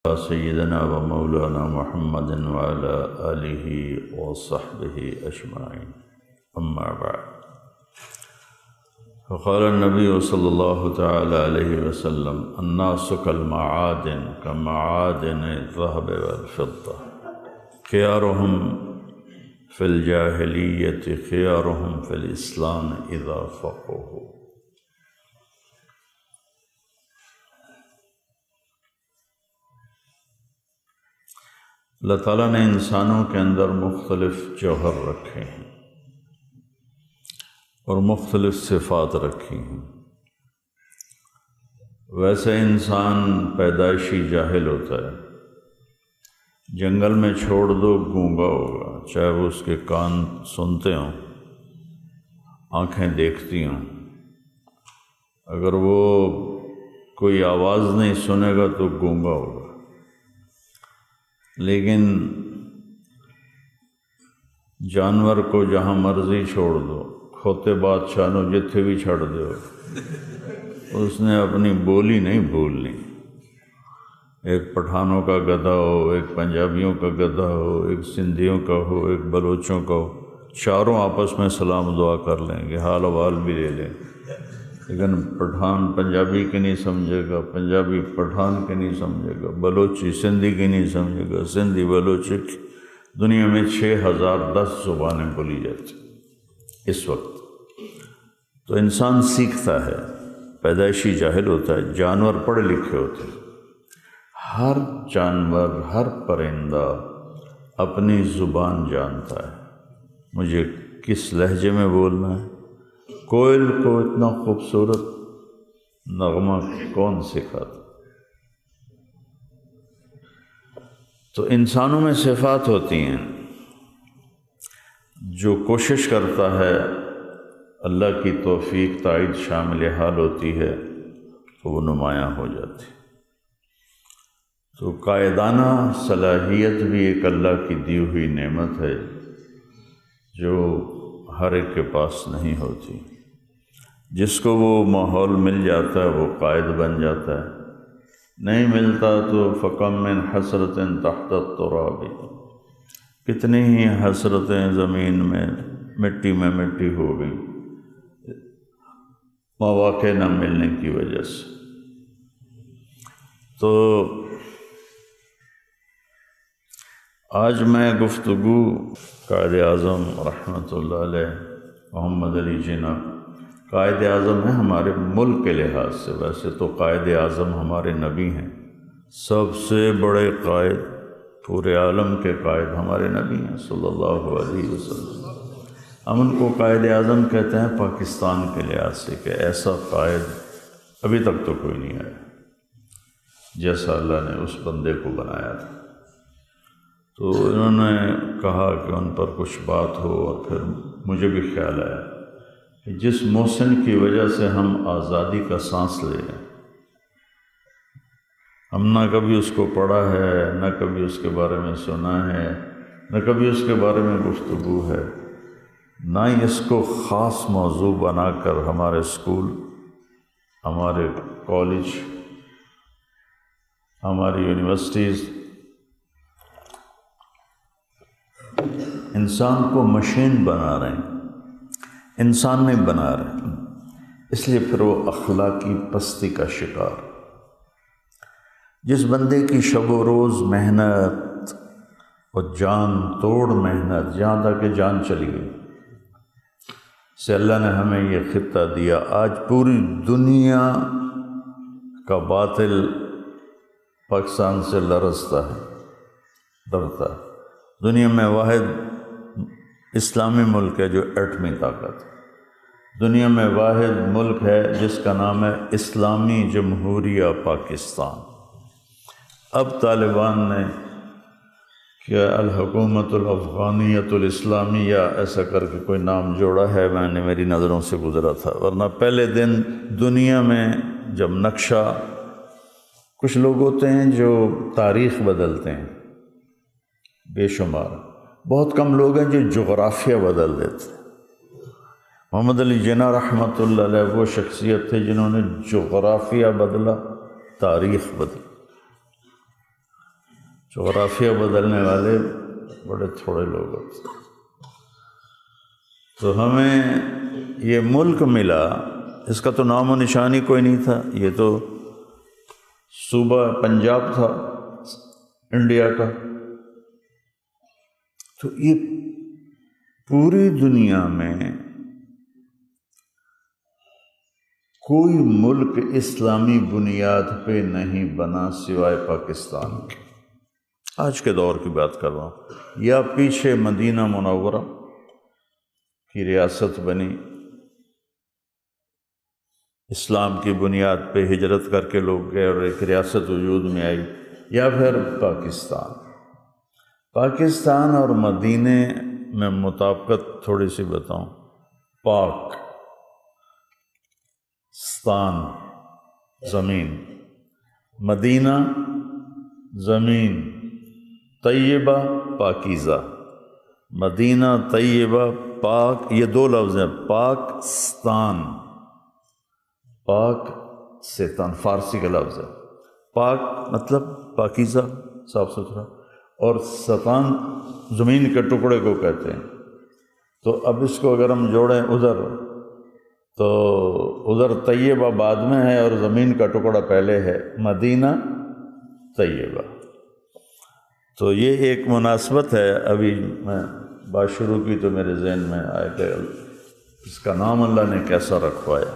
سيدنا ومولانا محمد وعلى آله وصحبه أجمعين. أما بعد، فقال النبي صلى الله تعالى عليه وسلم: الناس كالمعادن كمعادن الذهب والفضة، خيارهم في الجاهلية خيارهم في الإسلام إذا فقهوا. اللہ تعالیٰ نے انسانوں کے اندر مختلف جوہر رکھے ہیں اور مختلف صفات رکھی ہیں. ویسے انسان پیدائشی جاہل ہوتا ہے، جنگل میں چھوڑ دو گونگا ہوگا، چاہے وہ اس کے کان سنتے ہوں، آنکھیں دیکھتی ہوں. اگر وہ کوئی آواز نہیں سنے گا تو گونگا ہوگا. لیکن جانور کو جہاں مرضی چھوڑ دو، کھوتے بادشاہ نو جتھے بھی چھڑ دو، اس نے اپنی بولی نہیں بھولنی. ایک پٹھانوں کا گدھا ہو، ایک پنجابیوں کا گدھا ہو، ایک سندھیوں کا ہو، ایک بلوچوں کا ہو، چاروں آپس میں سلام دعا کر لیں گے، حال احوال بھی لے لیں. لیکن پٹھان پنجابی کے نہیں سمجھے گا، پنجابی پٹھان کے نہیں سمجھے گا، بلوچی سندھی کی نہیں سمجھے گا، سندھی بلوچی کی. دنیا میں 6010 زبانیں بولی جاتی اس وقت. تو انسان سیکھتا ہے، پیدائشی جاہل ہوتا ہے. جانور پڑھے لکھے ہوتے ہیں. ہر جانور، ہر پرندہ اپنی زبان جانتا ہے، مجھے کس لہجے میں بولنا ہے. کوئل کو اتنا خوبصورت نغمہ کون سکھاتا؟ تو انسانوں میں صفات ہوتی ہیں. جو کوشش کرتا ہے، اللہ کی توفیق تائید شامل حال ہوتی ہے تو وہ نمایاں ہو جاتی. تو قائدانہ صلاحیت بھی ایک اللہ کی دی ہوئی نعمت ہے جو ہر ایک کے پاس نہیں ہوتی. جس کو وہ ماحول مل جاتا ہے وہ قائد بن جاتا ہے، نہیں ملتا تو فکم من حسرت تحت التراب، کتنی ہی حسرتیں زمین میں مٹی ہو گئیں مواقع نہ ملنے کی وجہ سے. تو آج میں گفتگو قائد اعظم رحمۃ اللہ علیہ محمد علی جناح، قائد اعظم ہیں ہمارے ملک کے لحاظ سے. ویسے تو قائد اعظم ہمارے نبی ہیں، سب سے بڑے قائد، پورے عالم کے قائد ہمارے نبی ہیں صلی اللہ علیہ وسلم. ہم ان کو قائد اعظم کہتے ہیں پاکستان کے لحاظ سے کہ ایسا قائد ابھی تک تو کوئی نہیں آیا جیسا اللہ نے اس بندے کو بنایا تھا. تو انہوں نے کہا کہ ان پر کچھ بات ہو، اور پھر مجھے بھی خیال آیا کہ جس محسن کی وجہ سے ہم آزادی کا سانس لے رہے ہیں، ہم نہ کبھی اس کو پڑھا ہے، نہ کبھی اس کے بارے میں سنا ہے، نہ کبھی اس کے بارے میں گفتگو ہے، نہ ہی اس کو خاص موضوع بنا کر ہمارے اسکول، ہمارے کالج، ہماری یونیورسٹیز انسان کو مشین بنا رہے ہیں، انسان نہیں بنا رہے ہیں. اس لیے پھر وہ اخلاقی پستی کا شکار. جس بندے کی شب و روز محنت اور جان توڑ محنت، جہاں تک کہ جان چلی گئی، سے اللہ نے ہمیں یہ خطہ دیا. آج پوری دنیا کا باطل پاکستان سے لرزتا ہے، ڈرتا ہے. دنیا میں واحد اسلامی ملک ہے جو ایٹمی طاقت ہے. دنیا میں واحد ملک ہے جس کا نام ہے اسلامی جمہوریہ پاکستان. اب طالبان نے کیا الحکومت الافغانیت الاسلامیہ ایسا کر کے کوئی نام جوڑا ہے، میں نے میری نظروں سے گزرا تھا. ورنہ پہلے دن دنیا میں جب نقشہ، کچھ لوگ ہوتے ہیں جو تاریخ بدلتے ہیں، بے شمار، بہت کم لوگ ہیں جو جغرافیہ بدل دیتے ہیں. محمد علی جناح رحمۃ اللہ علیہ وہ شخصیت تھے جنہوں نے جغرافیہ بدلا، تاریخ بدلی. جغرافیہ بدلنے والے بڑے تھوڑے لوگ ہوتے ہیں۔ تو ہمیں یہ ملک ملا، اس کا تو نام و نشان ہی کوئی نہیں تھا۔ یہ تو صوبہ پنجاب تھا انڈیا کا۔ تو یہ پوری دنیا میں کوئی ملک اسلامی بنیاد پہ نہیں بنا سوائے پاکستان کے۔ آج کے دور کی بات کر رہا ہوں، یا پیچھے مدینہ منورہ کی ریاست بنی، اسلام کی بنیاد پہ ہجرت کر کے لوگ گئے اور ایک ریاست وجود میں آئی، یا پھر پاکستان اور مدینے میں مطابقت تھوڑی سی بتاؤں۔ پاک ستان زمین، مدینہ زمین، طیبہ پاکیزہ، مدینہ طیبہ پاک، یہ دو لفظ ہیں، پاکستان، پاک ستان فارسی کا لفظ ہے۔ پاک مطلب پاکیزہ، صاف ستھرا، اور ستان زمین کے ٹکڑے کو کہتے ہیں۔ تو اب اس کو اگر ہم جوڑیں ادھر، تو ادھر طیبہ بعد میں ہے اور زمین کا ٹکڑا پہلے ہے، مدینہ طیبہ۔ تو یہ ایک مناسبت ہے۔ ابھی میں بات شروع کی تو میرے ذہن میں آیا کہ اس کا نام اللہ نے کیسا رکھوایا۔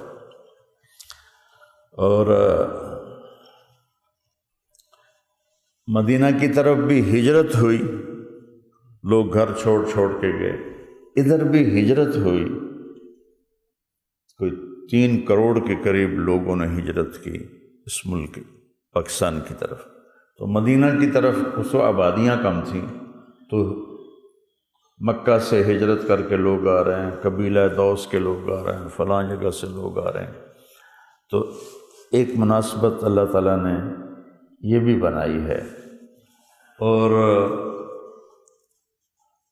اور مدینہ کی طرف بھی ہجرت ہوئی، لوگ گھر چھوڑ چھوڑ کے گئے، ادھر بھی ہجرت ہوئی، کوئی 3 کروڑ کے قریب لوگوں نے ہجرت کی اس ملک پاکستان کی طرف۔ تو مدینہ کی طرف اس وقت آبادیاں کم تھیں، تو مکہ سے ہجرت کر کے لوگ آ رہے ہیں، قبیلہ دوس کے لوگ آ رہے ہیں، فلاں جگہ سے لوگ آ رہے ہیں۔ تو ایک مناسبت اللہ تعالیٰ نے یہ بھی بنائی ہے۔ اور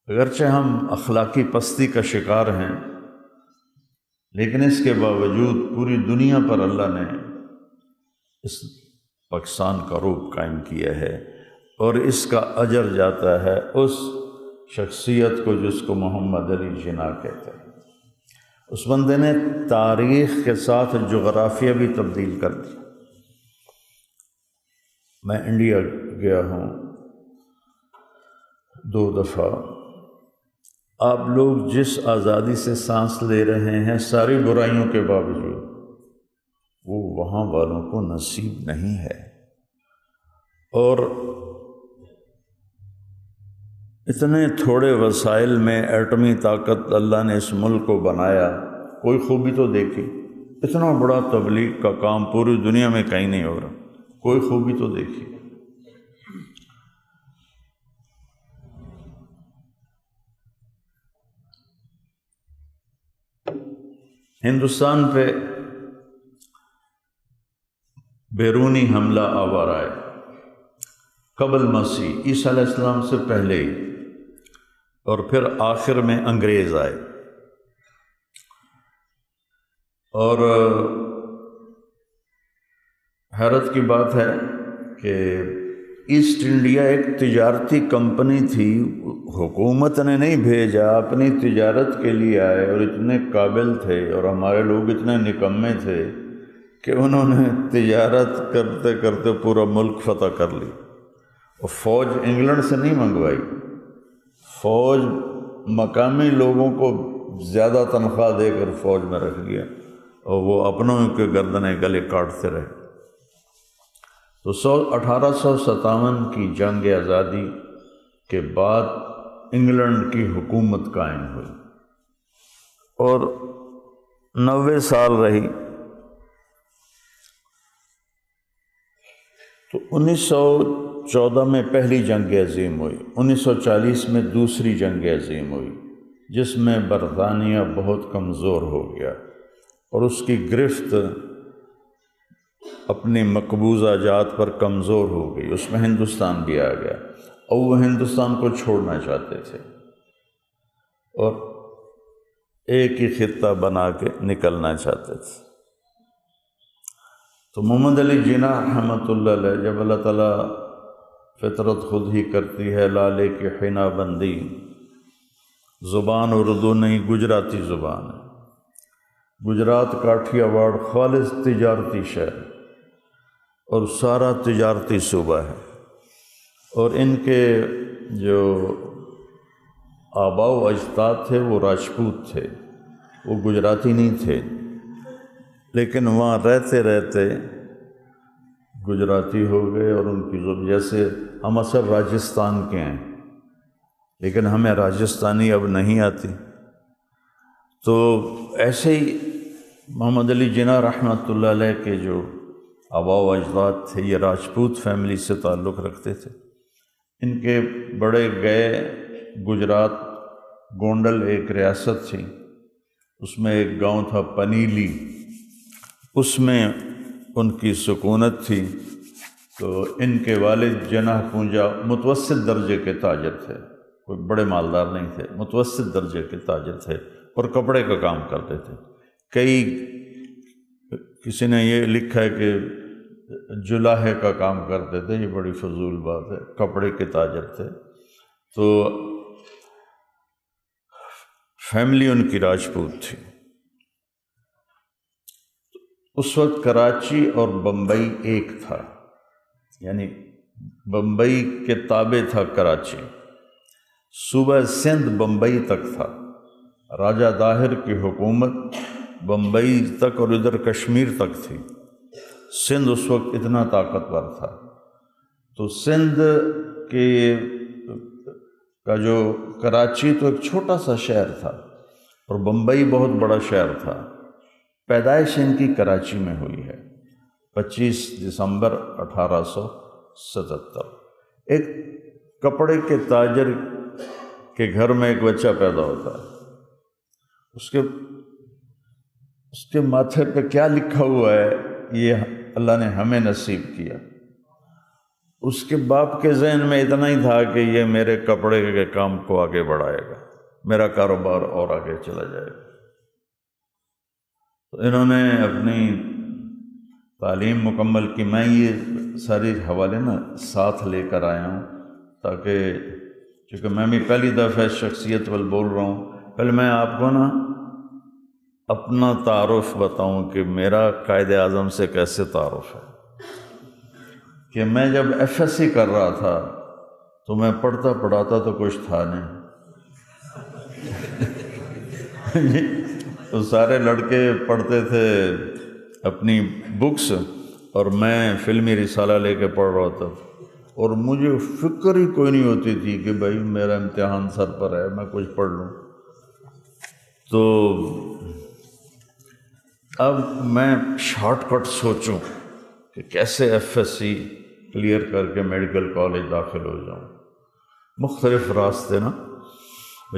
اگرچہ ہم اخلاقی پستی کا شکار ہیں، لیکن اس کے باوجود پوری دنیا پر اللہ نے اس پاکستان کا روپ قائم کیا ہے، اور اس کا اجر جاتا ہے اس شخصیت کو جس کو محمد علی جناح کہتے ہیں۔ اس بندے نے تاریخ کے ساتھ جغرافیہ بھی تبدیل کر دیا۔ میں انڈیا گیا ہوں 2 دفعہ۔ آپ لوگ جس آزادی سے سانس لے رہے ہیں، ساری برائیوں کے باوجود، وہ وہاں والوں کو نصیب نہیں ہے۔ اور اتنے تھوڑے وسائل میں ایٹمی طاقت اللہ نے اس ملک کو بنایا۔ کوئی خوبی تو دیکھی، اتنا بڑا تبلیغ کا کام پوری دنیا میں کہیں نہیں ہو رہا، کوئی خوبی تو دیکھی۔ ہندوستان پہ بیرونی حملہ آور آئے قبل مسیح، عیسیٰ علیہ السلام سے پہلے ہی، اور پھر آخر میں انگریز آئے۔ اور حیرت کی بات ہے کہ ایسٹ انڈیا ایک تجارتی کمپنی تھی، حکومت نے نہیں بھیجا، اپنی تجارت کے لیے آئے، اور اتنے قابل تھے، اور ہمارے لوگ اتنے نکمے تھے کہ انہوں نے تجارت کرتے کرتے پورا ملک فتح کر لی۔ اور فوج انگلینڈ سے نہیں منگوائی، فوج مقامی لوگوں کو زیادہ تنخواہ دے کر فوج میں رکھ لیا، اور وہ اپنوں کے گردنیں گلے کاٹتے رہے۔ تو 1857 کی جنگ آزادی کے بعد انگلینڈ کی حکومت قائم ہوئی، اور 90 سال رہی۔ تو 1914 میں پہلی جنگ عظیم ہوئی، 1940 میں دوسری جنگ عظیم ہوئی، جس میں برطانیہ بہت کمزور ہو گیا، اور اس کی گرفت اپنی مقبوضہ جات پر کمزور ہو گئی۔ اس میں ہندوستان بھی آ گیا، اور وہ ہندوستان کو چھوڑنا چاہتے تھے، اور ایک ہی خطہ بنا کے نکلنا چاہتے تھے۔ تو محمد علی جناح رحمۃ اللہ علیہ، جب اللہ تعالیٰ فطرت خود ہی کرتی ہے لالے کی حنا بندی، زبان اردو نہیں گجراتی زبان ہے۔ گجرات کاٹھیا واڑ خالص تجارتی شہر اور سارا تجارتی صوبہ ہے، اور ان کے جو آباء و اجداد تھے وہ راجپوت تھے، وہ گجراتی نہیں تھے، لیکن وہاں رہتے رہتے گجراتی ہو گئے، اور ان کی جیسے ہم اصل راجستھان کے ہیں لیکن ہمیں راجستھانی اب نہیں آتی، تو ایسے ہی محمد علی جناح رحمۃ اللہ علیہ کے جو آباء و اجداد تھے یہ راجپوت فیملی سے تعلق رکھتے تھے۔ ان کے بڑے گئے گجرات، گونڈل ایک ریاست تھی، اس میں ایک گاؤں تھا پنیلی، اس میں ان کی سکونت تھی۔ تو ان کے والد جناح پونجا متوسط درجے کے تاجر تھے، کوئی بڑے مالدار نہیں تھے، متوسط درجے کے تاجر تھے اور کپڑے کا کام کرتے تھے۔ کسی نے یہ لکھا ہے کہ جلاہے کا کام کرتے تھے، یہ بڑی فضول بات ہے، کپڑے کے تاجر تھے۔ تو فیملی ان کی راجپوت تھی۔ اس وقت کراچی اور بمبئی ایک تھا، یعنی بمبئی کے تابع تھا کراچی، صوبہ سندھ بمبئی تک تھا، راجہ طاہر کی حکومت بمبئی تک اور ادھر کشمیر تک تھی۔ سندھ اس وقت اتنا طاقتور تھا، تو سندھ کا جو کراچی تو ایک چھوٹا سا شہر تھا اور بمبئی بہت بڑا شہر تھا۔ پیدائش ان کی کراچی میں ہوئی ہے 25 دسمبر 1877۔ ایک کپڑے کے تاجر کے گھر میں ایک بچہ پیدا ہوتا ہے، اس کے ماتھے پہ کیا لکھا ہوا ہے یہ اللہ نے ہمیں نصیب کیا۔ اس کے باپ کے ذہن میں اتنا ہی تھا کہ یہ میرے کپڑے کے کام کو آگے بڑھائے گا، میرا کاروبار اور آگے چلا جائے گا۔ تو انہوں نے اپنی تعلیم مکمل کی۔ میں یہ ساری حوالے ساتھ لے کر آیا ہوں تاکہ، چونکہ میں بھی پہلی دفعہ شخصیت وال بول رہا ہوں، پہلے میں آپ کو اپنا تعارف بتاؤں کہ میرا قائد اعظم سے کیسے تعارف ہے۔ کہ میں جب ایف ایس سی کر رہا تھا تو میں پڑھاتا تو کچھ تھا نہیں، تو سارے لڑکے پڑھتے تھے اپنی بکس اور میں فلمی رسالہ لے کے پڑھ رہا تھا، اور مجھے فکر ہی کوئی نہیں ہوتی تھی کہ بھائی میرا امتحان سر پر ہے میں کچھ پڑھ لوں۔ تو اب میں شارٹ کٹ سوچوں کہ کیسے ایف ایس سی کلیئر کر کے میڈیکل کالج داخل ہو جاؤں۔ مختلف راستے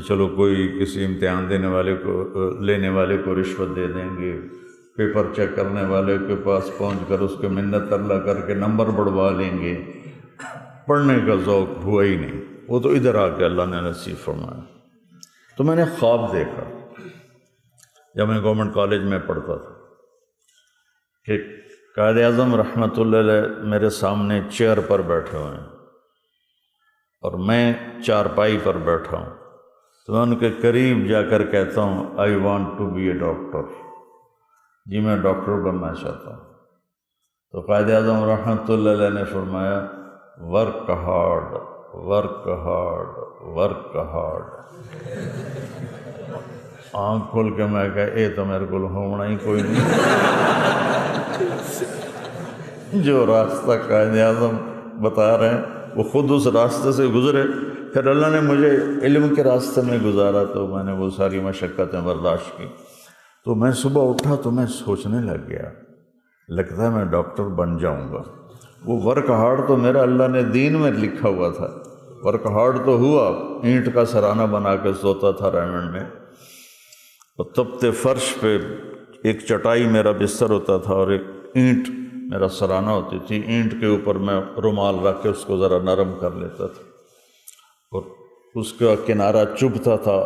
چلو کوئی کسی امتحان لینے والے کو رشوت دے دیں گے، پیپر چیک کرنے والے کے پاس پہنچ کر اس کے منت ترلا کر کے نمبر بڑھوا لیں گے۔ پڑھنے کا ذوق ہوا ہی نہیں، وہ تو ادھر آ کے اللہ نے نصیب فرمایا۔ تو میں نے خواب دیکھا جب میں گورنمنٹ کالج میں پڑھتا تھا کہ قائد اعظم رحمۃ اللہ علیہ میرے سامنے چیئر پر بیٹھے ہوئے ہیں اور میں چارپائی پر بیٹھا ہوں، تو میں ان کے قریب جا کر کہتا ہوں I want to be a doctor, جی میں ڈاکٹر بننا چاہتا ہوں۔ تو قائد اعظم رحمۃ اللہ علیہ نے فرمایا work hard work hard work hard. آنکھ کھول کے میں کہا اے تو میرے کو ہونا ہی کوئی نہیں۔ جو راستہ قائد اعظم بتا رہے ہیں وہ خود اس راستے سے گزرے، پھر اللہ نے مجھے علم کے راستے میں گزارا تو میں نے وہ ساری مشقتیں برداشت کی۔ تو میں صبح اٹھا تو میں سوچنے لگ گیا، لگتا ہے میں ڈاکٹر بن جاؤں گا۔ وہ ورک ہارڈ تو میرا اللہ نے دین میں لکھا ہوا تھا، ورک ہارڈ تو ہوا، اینٹ کا سرانہ بنا کے سوتا تھا ریمنڈ میں، اور تپتے فرش پہ ایک چٹائی میرا بستر ہوتا تھا اور ایک اینٹ میرا سرانہ ہوتی تھی، اینٹ کے اوپر میں رومال رکھ کے اس کو ذرا نرم کر لیتا تھا اور اس کا کنارہ چبھتا تھا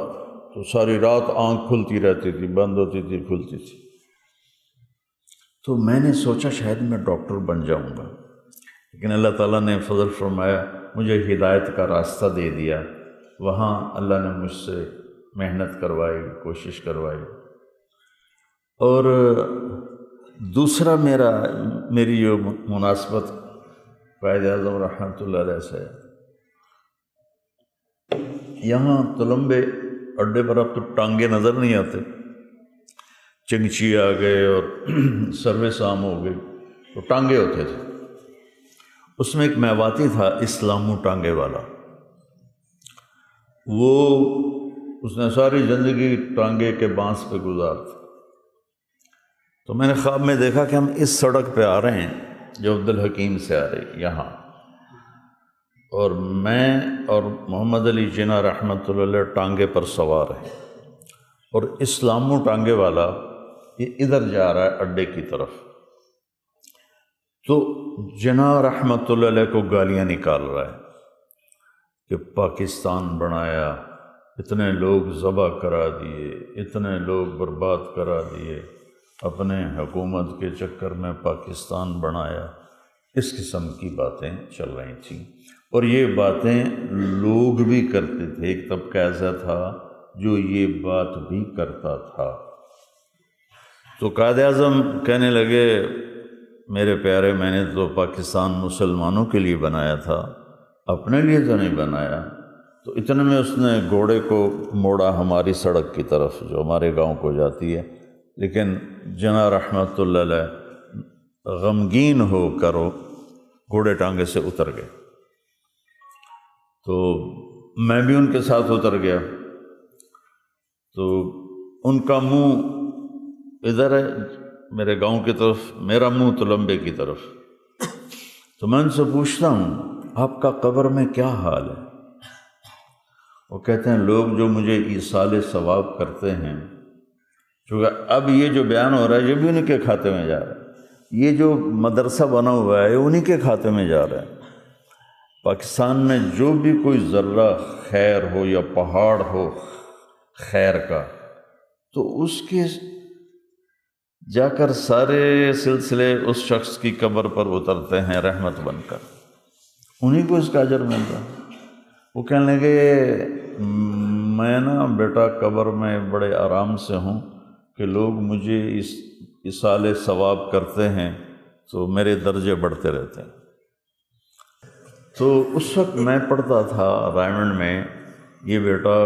تو ساری رات آنکھ کھلتی رہتی تھی، بند ہوتی تھی کھلتی تھی۔ تو میں نے سوچا شاید میں ڈاکٹر بن جاؤں گا، لیکن اللہ تعالیٰ نے فضل فرمایا مجھے ہدایت کا راستہ دے دیا، وہاں اللہ نے مجھ سے محنت کروائی، کوشش کروائی۔ اور دوسرا میری جو مناسبت قائد اعظم رحمۃ اللہ علیہ سے، یہاں تلمبے اڈے پر اب تو ٹانگے نظر نہیں آتے، چنگچی آ گئے اور سروس عام ہو گئی، تو ٹانگے ہوتے تھے۔ اس میں ایک میواتی تھا اسلامو ٹانگے والا، اس نے ساری زندگی ٹانگے کے بانس پہ گزارتی۔ تو میں نے خواب میں دیکھا کہ ہم اس سڑک پہ آ رہے ہیں جو عبدالحکیم سے آ رہی یہاں، اور میں اور محمد علی جناح رحمۃ اللہ علیہ ٹانگے پر سوار ہیں، اور اسلامو ٹانگے والا یہ ادھر جا رہا ہے اڈے کی طرف۔ تو جناح رحمۃ اللہ علیہ کو گالیاں نکال رہا ہے کہ پاکستان بنایا، اتنے لوگ ذبح کرا دیے، اتنے لوگ برباد کرا دیے، اپنے حکومت کے چکر میں پاکستان بنایا، اس قسم کی باتیں چل رہی تھیں۔ اور یہ باتیں لوگ بھی کرتے تھے، ایک طبقہ ایسا تھا جو یہ بات بھی کرتا تھا۔ تو قائد اعظم کہنے لگے میرے پیارے، میں نے تو پاکستان مسلمانوں کے لیے بنایا تھا، اپنے لیے تو نہیں بنایا۔ تو اتنے میں اس نے گھوڑے کو موڑا ہماری سڑک کی طرف جو ہمارے گاؤں کو جاتی ہے، لیکن جناح رحمۃ اللہ علیہ غمگین ہو کر گھوڑے ٹانگے سے اتر گئے۔ تو میں بھی ان کے ساتھ اتر گیا، تو ان کا منہ ادھر ہے میرے گاؤں کی طرف، میرا منہ تلمبے کی طرف۔ تو میں ان سے پوچھتا ہوں آپ کا قبر میں کیا حال ہے؟ وہ کہتے ہیں لوگ جو مجھے ایصال ثواب کرتے ہیں، چونکہ اب یہ جو بیان ہو رہا ہے یہ بھی انہی کے کھاتے میں جا رہا ہے، یہ جو مدرسہ بنا ہوا ہے انہی کے کھاتے میں جا رہا ہے۔ پاکستان میں جو بھی کوئی ذرہ خیر ہو یا پہاڑ ہو خیر کا، تو اس کے جا کر سارے سلسلے اس شخص کی قبر پر اترتے ہیں رحمت بن کر، انہی کو اس کا اجر مل رہا ہے۔ وہ کہنے لگے میں نا بیٹا قبر میں بڑے آرام سے ہوں کہ لوگ مجھے اس ایصال ثواب کرتے ہیں تو میرے درجے بڑھتے رہتے ہیں۔ تو اس وقت میں پڑھتا تھا رائمنڈ میں، یہ بیٹا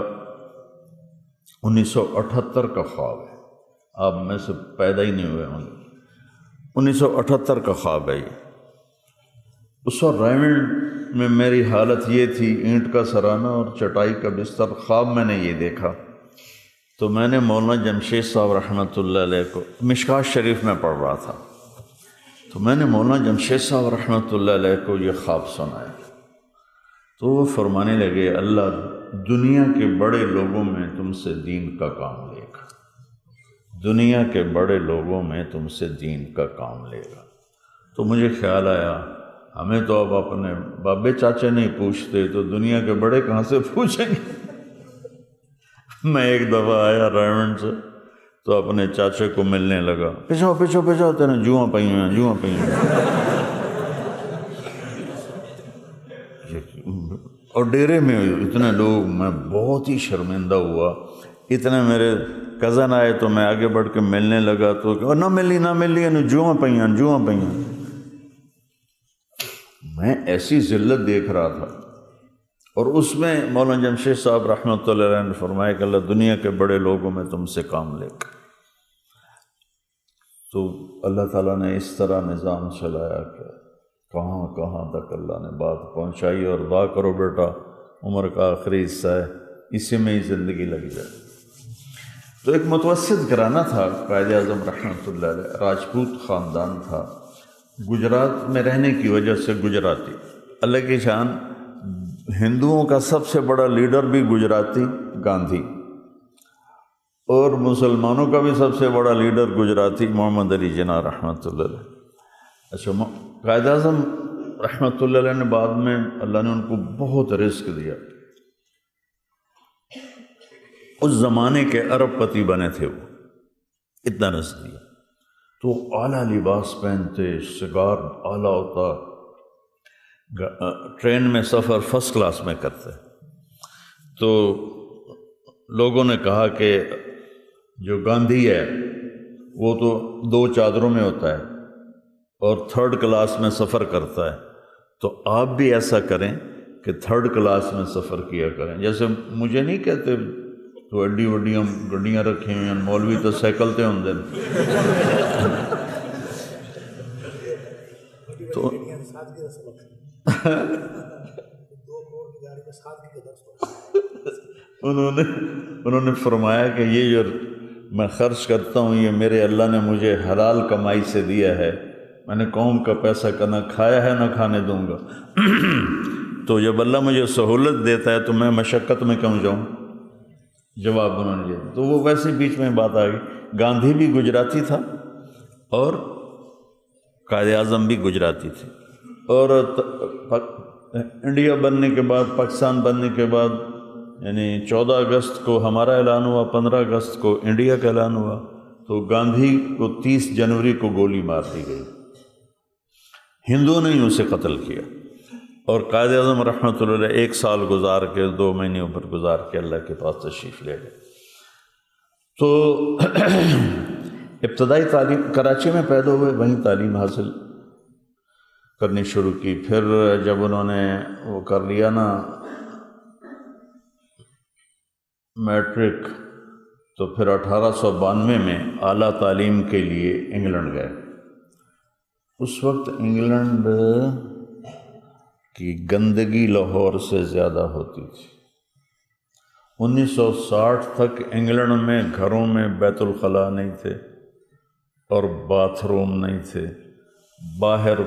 1978 کا خواب ہے، آپ میں سے پیدا ہی نہیں ہوئے ہوں گے، 1978 کا خواب ہے یہ۔ اس وقت رائمنڈ میں میری حالت یہ تھی، اینٹ کا سرانہ اور چٹائی کا بستر، خواب میں نے یہ دیکھا۔ تو میں نے مولانا جمشید صاحب رحمۃ اللہ علیہ کو، مشکوٰۃ شریف میں پڑھ رہا تھا، تو میں نے مولانا جمشید صاحب رحمۃ اللہ علیہ کو یہ خواب سنایا۔ تو وہ فرمانے لگے اللہ دنیا کے بڑے لوگوں میں تم سے دین کا کام لے گا، دنیا کے بڑے لوگوں میں تم سے دین کا کام لے گا۔ تو مجھے خیال آیا ہمیں تو اب اپنے بابے چاچے نہیں پوچھتے تو دنیا کے بڑے کہاں سے پوچھیں گے۔ میں ایک دفعہ آیا رائمنڈ سے تو اپنے چاچے کو ملنے لگا، پیچھو پیچھو پیچھو تیرے جواں پئی ہیں جواں پئی ہیں، اور ڈیرے میں اتنے لوگ، میں بہت ہی شرمندہ ہوا۔ اتنے میرے کزن آئے تو میں آگے بڑھ کے ملنے لگا تو نہ ملی جواں پئی ہیں جواں پئی ہیں۔ میں ایسی ذلت دیکھ رہا تھا، اور اس میں مولانا جمشید صاحب رحمۃ اللہ علیہ نے فرمایا کہ اللہ دنیا کے بڑے لوگوں میں تم سے کام لے گا۔ تو اللہ تعالیٰ نے اس طرح نظام چلایا کہ کہاں کہاں تک اللہ نے بات پہنچائی، اور دعا کرو بیٹا عمر کا آخری حصہ ہے، اسی میں ہی زندگی لگ جائے۔ تو ایک متوسط گھرانہ تھا قائد اعظم رحمۃ اللہ علیہ، راجپوت خاندان تھا، گجرات میں رہنے کی وجہ سے گجراتی، اللہ کی شان، ہندوؤں کا سب سے بڑا لیڈر بھی گجراتی گاندھی، اور مسلمانوں کا بھی سب سے بڑا لیڈر گجراتی محمد علی جناح رحمۃ اللہ علیہ۔ اچھا، قائد اعظم رحمۃ اللہ علیہ نے بعد میں اللہ نے ان کو بہت رزق دیا، اس زمانے کے ارب پتی بنے تھے، وہ اتنا رزق دیا، تو اعلیٰ لباس پہنتے، سگار اعلیٰ ہوتا، ٹرین میں سفر فرسٹ کلاس میں کرتے، تو لوگوں نے کہا کہ جو گاندھی ہے وہ تو 2 چادروں میں ہوتا ہے اور 3rd کلاس میں سفر کرتا ہے، تو آپ بھی ایسا کریں کہ 3rd کلاس میں سفر کیا کریں۔ جیسے مجھے نہیں کہتے تو ایڈی وڈیاں گڈیاں رکھی ہوئی ہیں، مولوی تو سائیکل تے ہوندے تو انہوں نے فرمایا کہ یہ جو میں خرچ کرتا ہوں یہ میرے اللہ نے مجھے حلال کمائی سے دیا ہے، میں نے قوم کا پیسہ نہ کھایا ہے نہ کھانے دوں گا تو جب اللہ مجھے سہولت دیتا ہے تو میں مشقت میں کیوں جاؤں؟ جواب انہوں نے دیا۔ تو وہ ویسے بیچ میں بات آ گئی، گاندھی بھی گجراتی تھا اور قائد اعظم بھی گجراتی تھے، اور انڈیا بننے کے بعد، پاکستان بننے کے بعد، یعنی 14 اگست کو ہمارا اعلان ہوا، 15 اگست کو انڈیا کا اعلان ہوا، تو گاندھی کو 30 جنوری کو گولی مار دی گئی، ہندوؤں نے ہی اسے قتل کیا، اور قائد اعظم رحمۃ اللہ علیہ 1 سال گزار کے 2 مہینے اوپر گزار کے اللہ کے پاس تشریف لے گئے۔ تو ابتدائی تعلیم کراچی میں پیدا ہوئے، وہیں تعلیم حاصل کرنی شروع کی۔ پھر جب انہوں نے وہ کر لیا نا میٹرک، تو پھر 1892 میں اعلیٰ تعلیم کے لیے انگلینڈ گئے۔ اس وقت انگلینڈ کی گندگی لاہور سے زیادہ ہوتی تھی۔ 1960 تک انگلینڈ میں گھروں میں بیت الخلاء نہیں تھے اور باتھ روم نہیں تھے، باہر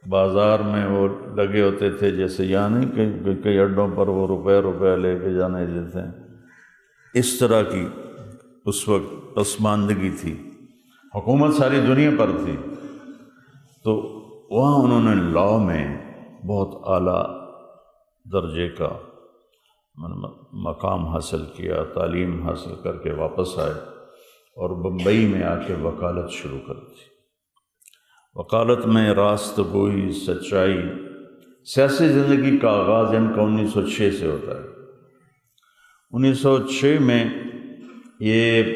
بازار میں وہ لگے ہوتے تھے، جیسے یہاں نہیں کہ کئی اڈوں پر وہ روپے لے کے جانے دیتے ہیں، اس طرح کی اس وقت پسماندگی تھی، حکومت ساری دنیا پر تھی۔ تو وہاں انہوں نے لاء میں بہت اعلیٰ درجے کا مقام حاصل کیا، تعلیم حاصل کر کے واپس آئے اور بمبئی میں آ کے وکالت شروع کر دی۔ وکالت میں راست گوئی، سچائی، سیاسی زندگی کا آغاز ان کا 1906 سے ہوتا ہے۔ 1906 میں یہ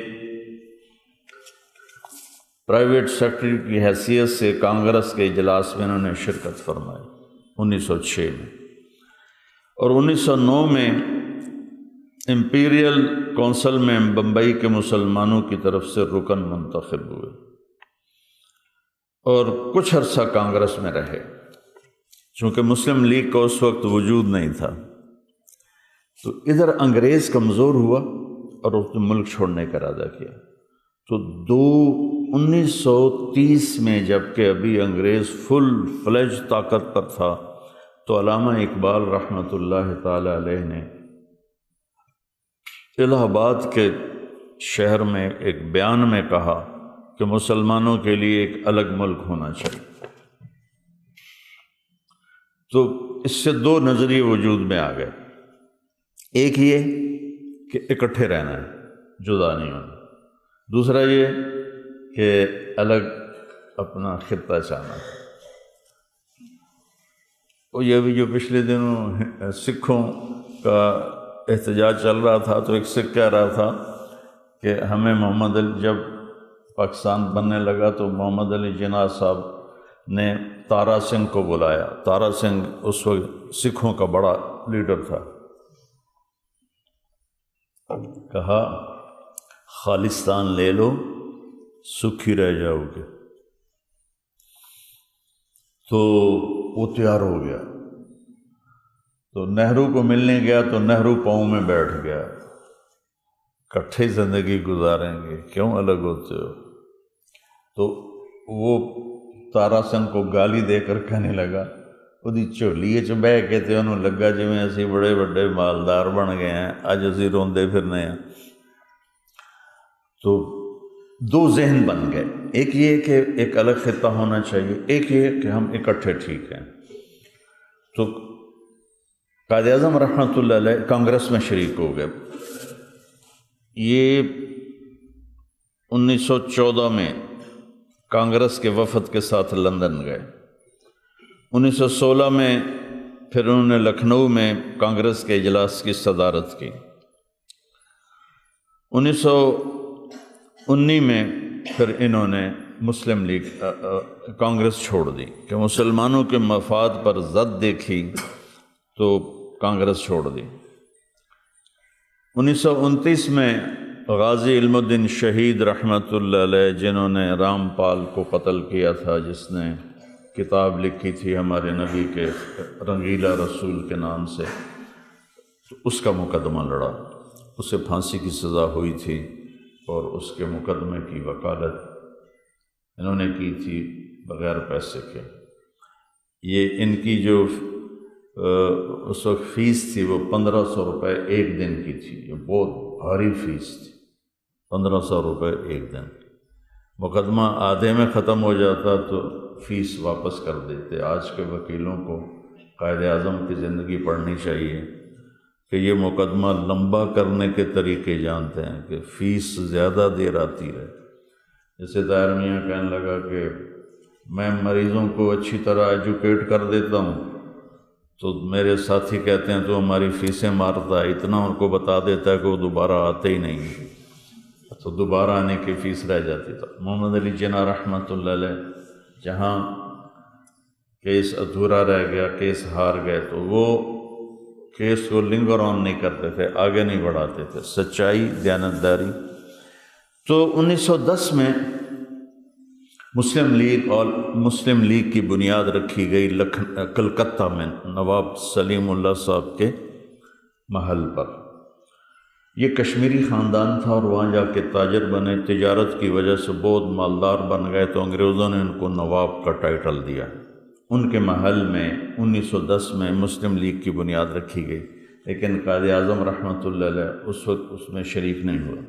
پرائیویٹ سیکرٹری کی حیثیت سے کانگریس کے اجلاس میں انہوں نے شرکت فرمائی 1906 میں، اور 1909 میں امپیریل کونسل میں بمبئی کے مسلمانوں کی طرف سے رکن منتخب ہوئے اور کچھ عرصہ کانگریس میں رہے، چونکہ مسلم لیگ کا اس وقت وجود نہیں تھا۔ تو ادھر انگریز کمزور ہوا اور اس نے ملک چھوڑنے کا ارادہ کیا۔ تو 1930 میں جب کہ ابھی انگریز فل فلیج طاقت پر تھا، تو علامہ اقبال رحمۃ اللہ تعالی علیہ نے الہ آباد کے شہر میں ایک بیان میں کہا کہ مسلمانوں کے لیے ایک الگ ملک ہونا چاہیے۔ تو اس سے 2 نظریے وجود میں آ گئے، ایک یہ کہ اکٹھے رہنا ہے، جدا نہیں ہونا، دوسرا یہ کہ الگ اپنا خطہ چاہنا ہے۔ اور یہ بھی جو پچھلے دنوں سکھوں کا احتجاج چل رہا تھا، تو ایک سکھ کہہ رہا تھا کہ ہمیں محمد علی، جب پاکستان بننے لگا تو محمد علی جناح صاحب نے تارا سنگھ کو بلایا۔ تارا سنگھ اس وقت سکھوں کا بڑا لیڈر تھا، کہا خالصتان لے لو، سکھی رہ جاؤ گے۔ تو وہ تیار ہو گیا، تو نہرو کو ملنے گیا تو نہرو پاؤں میں بیٹھ گیا، کٹھے زندگی گزاریں گے، کیوں الگ ہوتے ہو؟ تو وہ تارا سنگھ کو گالی دے کر کہنے لگا، وہ جھولی چ بہ کے تے انہوں لگا جویں اسی بڑے بڑے مالدار بن گئے ہیں، اج اسی روندے پھرنے ہیں۔ تو 2 ذہن بن گئے، ایک یہ کہ ایک الگ خطہ ہونا چاہیے، ایک یہ کہ ہم اکٹھے ٹھیک ہیں۔ تو قائد اعظم رحمۃ اللہ علیہ کانگریس میں شریک ہو گئے۔ یہ 1914 میں کانگریس کے وفد کے ساتھ لندن گئے، 1916 میں پھر انہوں نے لکھنؤ میں کانگریس کے اجلاس کی صدارت کی۔ 1919 میں پھر انہوں نے مسلم لیگ کانگریس چھوڑ دی کہ مسلمانوں کے مفاد پر ضد دیکھی تو کانگریس چھوڑ دی۔ 1929 میں غازی علم الدین شہید رحمۃ اللہ علیہ، جنہوں نے رام پال کو قتل کیا تھا، جس نے کتاب لکھی تھی ہمارے نبی کے رنگیلا رسول کے نام سے، تو اس کا مقدمہ لڑا، اسے پھانسی کی سزا ہوئی تھی اور اس کے مقدمے کی وکالت انہوں نے کی تھی بغیر پیسے کے۔ یہ ان کی جو اس وقت فیس تھی وہ 1500 روپے ایک دن کی تھی، یہ بہت بھاری فیس تھی، 1500 روپے ایک دن۔ مقدمہ آدھے میں ختم ہو جاتا تو فیس واپس کر دیتے۔ آج کے وکیلوں کو قائد اعظم کی زندگی پڑھنی چاہیے کہ یہ مقدمہ لمبا کرنے کے طریقے جانتے ہیں کہ فیس زیادہ دیر آتی ہے۔ جیسے طاہر میاں کہنے لگا کہ میں مریضوں کو اچھی طرح ایجوکیٹ کر دیتا ہوں، تو میرے ساتھی کہتے ہیں تو ہماری فیسیں مارتا ہے، اتنا ان کو بتا دیتا ہے کہ وہ دوبارہ آتے ہی نہیں، تو دوبارہ آنے کی فیس رہ جاتی تھا۔ محمد علی جناح رحمۃ اللہ علیہ جہاں کیس ادھورا رہ گیا، کیس ہار گئے، تو وہ کیس کو لنگر آن نہیں کرتے تھے، آگے نہیں بڑھاتے تھے، سچائی، دیانتداری۔ تو 1910 میں مسلم لیگ کی بنیاد رکھی گئی کلکتہ میں نواب سلیم اللہ صاحب کے محل پر۔ یہ کشمیری خاندان تھا اور وہاں جا کے تاجر بنے، تجارت کی وجہ سے بہت مالدار بن گئے، تو انگریزوں نے ان کو نواب کا ٹائٹل دیا۔ ان کے محل میں 1910 میں مسلم لیگ کی بنیاد رکھی گئی، لیکن قائد اعظم رحمۃ اللہ علیہ اس وقت اس میں شریک نہیں ہوا۔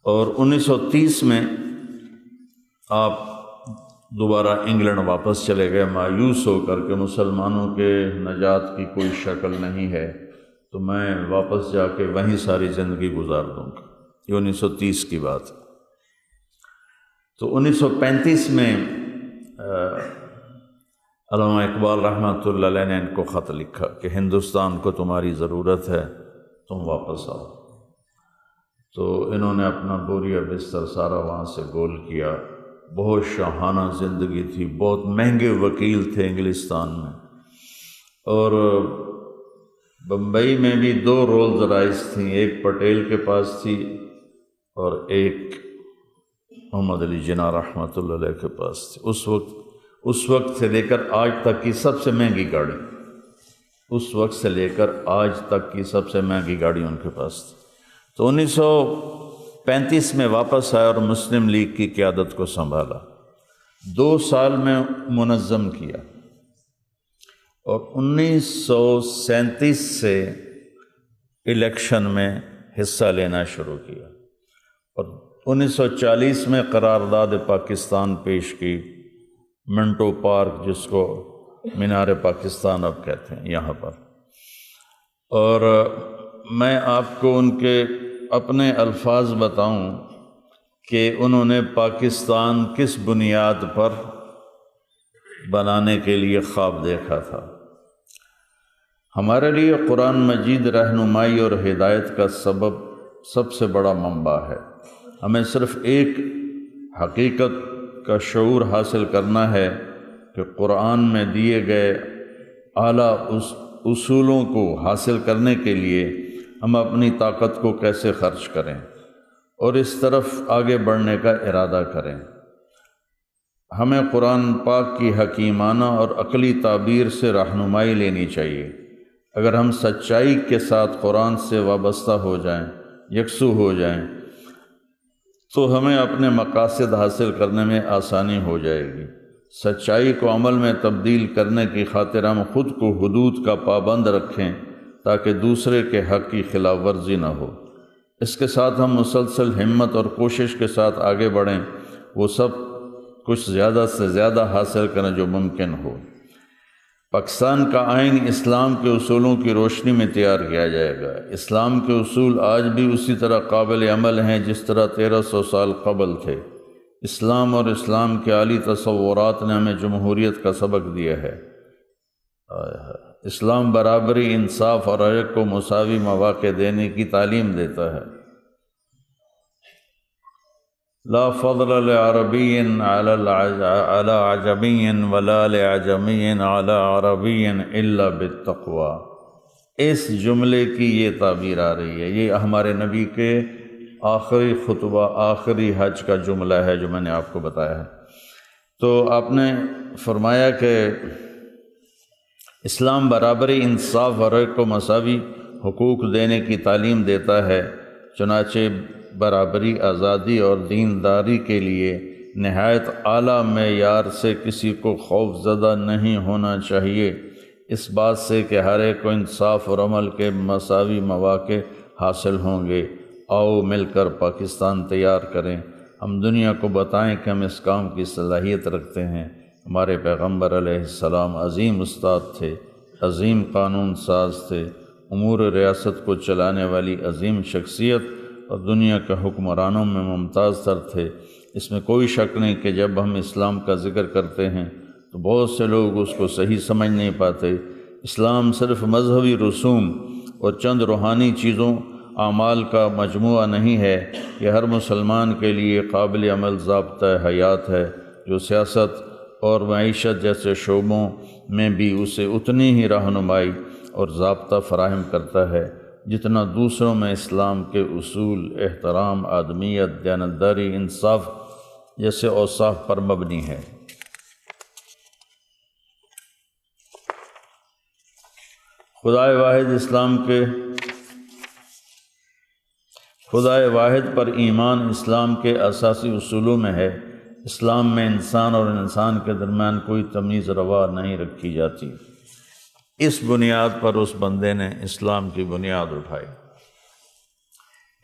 اور 1930 میں آپ دوبارہ انگلینڈ واپس چلے گئے، مایوس ہو کر کے مسلمانوں کے نجات کی کوئی شکل نہیں ہے، تو میں واپس جا کے وہیں ساری زندگی گزار دوں گا۔ یہ 1930 کی بات ہے۔ تو 1935 میں علامہ اقبال رحمۃ اللہ علیہ نے ان کو خط لکھا کہ ہندوستان کو تمہاری ضرورت ہے، تم واپس آؤ۔ تو انہوں نے اپنا بوریا بستر سارا وہاں سے گول کیا۔ بہت شاہانہ زندگی تھی، بہت مہنگے وکیل تھے انگلستان میں، اور بمبئی میں بھی 2 رولز رائس تھیں، ایک پٹیل کے پاس تھی اور ایک محمد علی جناح رحمۃ اللہ علیہ کے پاس تھی۔ اس وقت سے لے کر آج تک کی سب سے مہنگی گاڑی، اس وقت سے لے کر آج تک کی سب سے مہنگی گاڑی ان کے پاس تھی۔ تو 1935 میں واپس آیا اور مسلم لیگ کی قیادت کو سنبھالا، 2 سال میں منظم کیا، اور 1937 سے الیکشن میں حصہ لینا شروع کیا، اور 1940 میں قرارداد پاکستان پیش کی، منٹو پارک جس کو مینار پاکستان اب کہتے ہیں یہاں پر۔ اور میں آپ کو ان کے اپنے الفاظ بتاؤں کہ انہوں نے پاکستان کس بنیاد پر بنانے کے لیے خواب دیکھا تھا۔ ہمارے لیے قرآن مجید رہنمائی اور ہدایت کا سب سے بڑا منبع ہے۔ ہمیں صرف ایک حقیقت کا شعور حاصل کرنا ہے کہ قرآن میں دیے گئے اعلیٰ اصولوں کو حاصل کرنے کے لیے ہم اپنی طاقت کو کیسے خرچ کریں اور اس طرف آگے بڑھنے کا ارادہ کریں۔ ہمیں قرآن پاک کی حکیمانہ اور عقلی تعبیر سے رہنمائی لینی چاہیے۔ اگر ہم سچائی کے ساتھ قرآن سے وابستہ ہو جائیں، یکسو ہو جائیں، تو ہمیں اپنے مقاصد حاصل کرنے میں آسانی ہو جائے گی۔ سچائی کو عمل میں تبدیل کرنے کی خاطر ہم خود کو حدود کا پابند رکھیں تاکہ دوسرے کے حق کی خلاف ورزی نہ ہو۔ اس کے ساتھ ہم مسلسل ہمت اور کوشش کے ساتھ آگے بڑھیں، وہ سب کچھ زیادہ سے زیادہ حاصل کریں جو ممکن ہو۔ پاکستان کا آئین اسلام کے اصولوں کی روشنی میں تیار کیا جائے گا۔ اسلام کے اصول آج بھی اسی طرح قابل عمل ہیں جس طرح 1300 سال قبل تھے۔ اسلام اور اسلام کے عالی تصورات نے ہمیں جمہوریت کا سبق دیا ہے۔ اسلام برابری، انصاف اور ہر ایک کو مساوی مواقع دینے کی تعلیم دیتا ہے۔ لا فضل لعربی علی عجمی ولا لعجمی علی عربی الا بالتقوی۔ اس جملے کی یہ تعبیر آ رہی ہے، یہ ہمارے نبی کے آخری خطبہ، آخری حج کا جملہ ہے جو میں نے آپ کو بتایا ہے۔ تو آپ نے فرمایا کہ اسلام برابری، انصاف اور ہر ایک کو مساوی حقوق دینے کی تعلیم دیتا ہے، چنانچہ برابری، آزادی اور دینداری کے لیے نہایت اعلیٰ معیار سے کسی کو خوف زدہ نہیں ہونا چاہیے، اس بات سے کہ ہر ایک کو انصاف اور عمل کے مساوی مواقع حاصل ہوں گے۔ آؤ مل کر پاکستان تیار کریں، ہم دنیا کو بتائیں کہ ہم اس کام کی صلاحیت رکھتے ہیں۔ ہمارے پیغمبر علیہ السلام عظیم استاد تھے، عظیم قانون ساز تھے، امور ریاست کو چلانے والی عظیم شخصیت اور دنیا کے حکمرانوں میں ممتاز تر تھے۔ اس میں کوئی شک نہیں کہ جب ہم اسلام کا ذکر کرتے ہیں تو بہت سے لوگ اس کو صحیح سمجھ نہیں پاتے۔ اسلام صرف مذہبی رسوم اور چند روحانی چیزوں، اعمال کا مجموعہ نہیں ہے، یہ ہر مسلمان کے لیے قابل عمل ضابطہ حیات ہے جو سیاست اور معیشت جیسے شعبوں میں بھی اسے اتنی ہی رہنمائی اور ضابطہ فراہم کرتا ہے جتنا دوسروں میں اسلام کے اصول، احترام، آدمیت، دیانتداری، انصاف جیسے اوصاف پر مبنی ہے۔ خدائے واحد پر ایمان اسلام کے اساسی اصولوں میں ہے۔ اسلام میں انسان اور انسان کے درمیان کوئی تمیز روا نہیں رکھی جاتی۔ اس بنیاد پر اس بندے نے اسلام کی بنیاد اٹھائی۔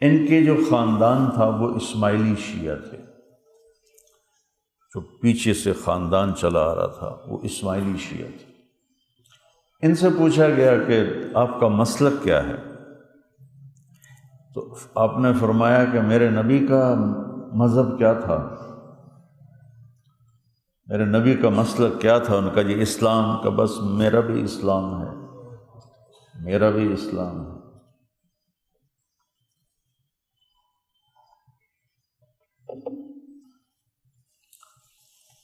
ان کے جو خاندان تھا وہ اسماعیلی شیعہ تھے، جو پیچھے سے خاندان چلا آ رہا تھا وہ اسماعیلی شیعہ تھے۔ ان سے پوچھا گیا کہ آپ کا مسلک کیا ہے؟ تو آپ نے فرمایا کہ میرے نبی کا مذہب کیا تھا، میرے نبی کا مسلک کیا تھا؟ ان کا جی اسلام کا، بس میرا بھی اسلام ہے، میرا بھی اسلام ہے۔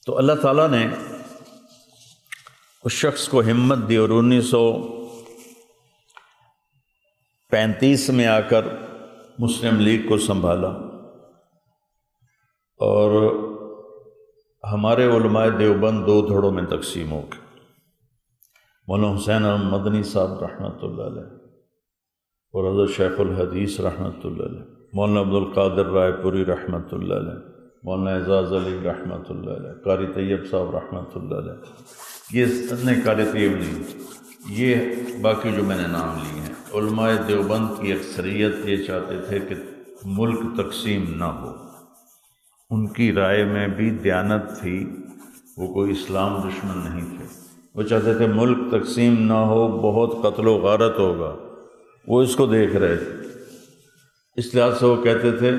تو اللہ تعالیٰ نے اس شخص کو ہمت دی اور 1935 میں آ کر مسلم لیگ کو سنبھالا، اور ہمارے علماء دیوبند دو دھڑوں میں تقسیم ہو گئے۔ مولانا حسین احمد مدنی صاحب رحمۃ اللہ علیہ اور حضرت شیخ الحدیث رحمۃ اللہ علیہ، مولانا عبدالقادر رائے پوری رحمۃ اللہ علیہ، مولانا اعزاز علی رحمۃ اللہ علیہ، قاری طیب صاحب رحمۃ اللہ علیہ۔ یہ نہیں، قاری طیب نہیں، یہ باقی جو میں نے نام لیے ہیں۔ علماء دیوبند کی اکثریت یہ چاہتے تھے کہ ملک تقسیم نہ ہو، ان کی رائے میں بھی دیانت تھی، وہ کوئی اسلام دشمن نہیں تھے، وہ چاہتے تھے ملک تقسیم نہ ہو، بہت قتل و غارت ہوگا، وہ اس کو دیکھ رہے تھے۔ اس لحاظ سے وہ کہتے تھے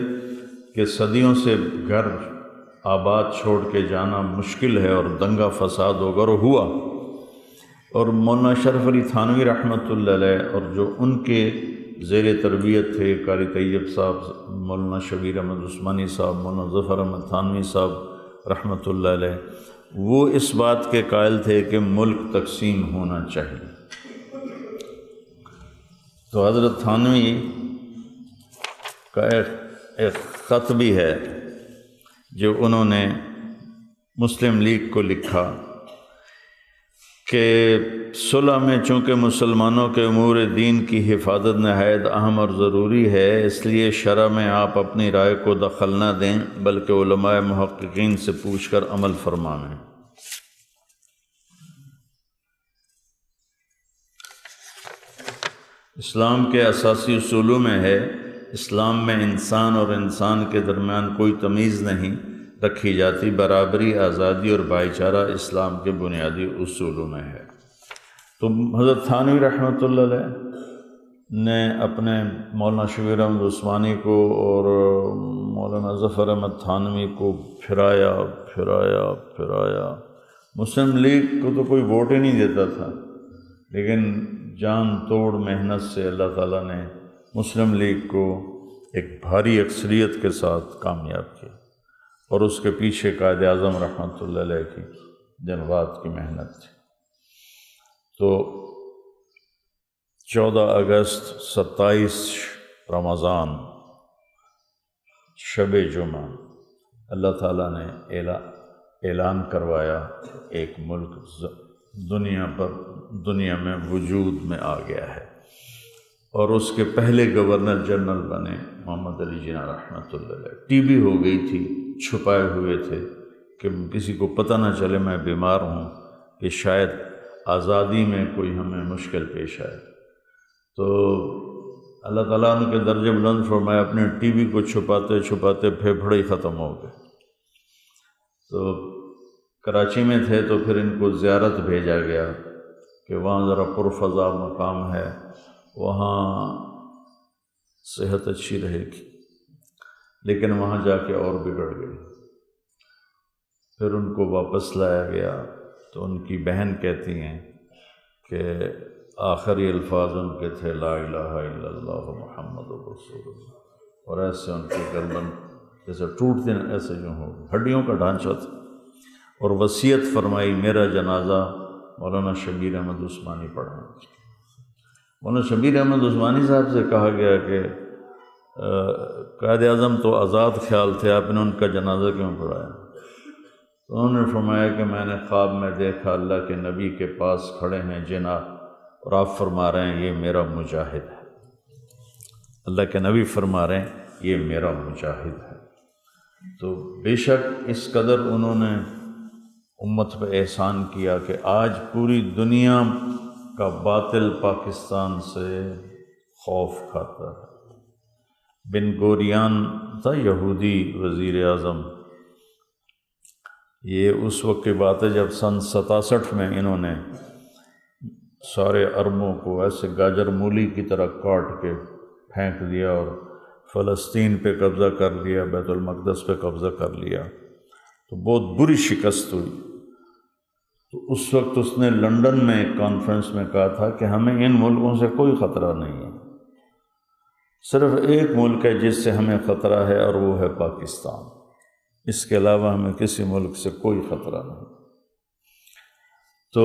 کہ صدیوں سے گھر آباد چھوڑ کے جانا مشکل ہے اور دنگا فساد ہوگا، اور ہوا۔ اور مولانا اشرف علی تھانوی رحمۃ اللہ علیہ اور جو ان کے زیر تربیت تھے، قاری طیب صاحب، مولانا شبیر احمد عثمانی صاحب، مولانا ظفر احمد تھانوی صاحب رحمۃ اللہ علیہ، وہ اس بات کے قائل تھے کہ ملک تقسیم ہونا چاہیے۔ تو حضرت تھانوی کا ایک خط بھی ہے جو انہوں نے مسلم لیگ کو لکھا کہ صلح میں چونکہ مسلمانوں کے امور دین کی حفاظت نہایت اہم اور ضروری ہے، اس لیے شرع میں آپ اپنی رائے کو دخل نہ دیں بلکہ علماء محققین سے پوچھ کر عمل فرمائیں۔ اسلام کے اساسی اصولوں میں ہے، اسلام میں انسان اور انسان کے درمیان کوئی تمیز نہیں رکھی جاتی، برابری، آزادی اور بھائی چارہ اسلام کے بنیادی اصولوں میں ہے۔ تو حضرت تھانوی رحمۃ اللہ علیہ نے اپنے مولانا شبیر احمد عثمانی کو اور مولانا ظفر احمد تھانوی کو پھرایا. مسلم لیگ کو تو کوئی ووٹ ہی نہیں دیتا تھا، لیکن جان توڑ محنت سے اللہ تعالیٰ نے مسلم لیگ کو ایک بھاری اکثریت کے ساتھ کامیاب کیا، اور اس کے پیچھے قائد اعظم رحمۃ اللہ علیہ کی دن رات کی محنت تھی. تو 14 اگست 27 رمضان شب جمعہ اللہ تعالیٰ نے اعلان کروایا ایک ملک دنیا میں وجود میں آ گیا ہے، اور اس کے پہلے گورنر جنرل بنے محمد علی جناح رحمۃ اللہ علیہ. ٹی بی ہو گئی تھی، چھپائے ہوئے تھے کہ کسی کو پتہ نہ چلے میں بیمار ہوں، کہ شاید آزادی میں کوئی ہمیں مشکل پیش آئے. تو اللہ تعالیٰ نے کے درجے بلند فرمایا، اپنے ٹی بی کو چھپاتے چھپاتے پھیپھڑے ہی ختم ہو گئے. تو کراچی میں تھے تو پھر ان کو زیارت بھیجا گیا کہ وہاں ذرا پرفضا مقام ہے، وہاں صحت اچھی رہے گی، لیکن وہاں جا کے اور بگڑ گئی. پھر ان کو واپس لایا گیا تو ان کی بہن کہتی ہیں کہ آخری الفاظ ان کے تھے لا الہ الا اللہ محمد رسول اللہ، اور ایسے ان کی گردن جیسے ٹوٹتے ہیں، ایسے جو ہو ہڈیوں کا ڈھانچہ تھا. اور وصیت فرمائی میرا جنازہ مولانا شبیر احمد عثمانی پڑھائیں. مولانا شبیر احمد عثمانی صاحب سے کہا گیا کہ قائد اعظم تو آزاد خیال تھے، آپ نے ان کا جنازہ کیوں پڑھایا؟ تو انہوں نے فرمایا کہ میں نے خواب میں دیکھا اللہ کے نبی کے پاس کھڑے ہیں جناب، اور آپ فرما رہے ہیں یہ میرا مجاہد ہے. اللہ کے نبی فرما رہے ہیں یہ میرا مجاہد ہے. تو بے شک اس قدر انہوں نے امت پہ احسان کیا کہ آج پوری دنیا کا باطل پاکستان سے خوف کھاتا ہے. بن گوریان تھا یہودی وزیر اعظم، یہ اس وقت کی بات ہے جب سن 67 میں انہوں نے سارے عربوں کو ایسے گاجر مولی کی طرح کاٹ کے پھینک دیا اور فلسطین پہ قبضہ کر لیا، بیت المقدس پہ قبضہ کر لیا. تو بہت بری شکست ہوئی. تو اس وقت اس نے لندن میں ایک کانفرنس میں کہا تھا کہ ہمیں ان ملکوں سے کوئی خطرہ نہیں ہے، صرف ایک ملک ہے جس سے ہمیں خطرہ ہے اور وہ ہے پاکستان، اس کے علاوہ ہمیں کسی ملک سے کوئی خطرہ نہیں. تو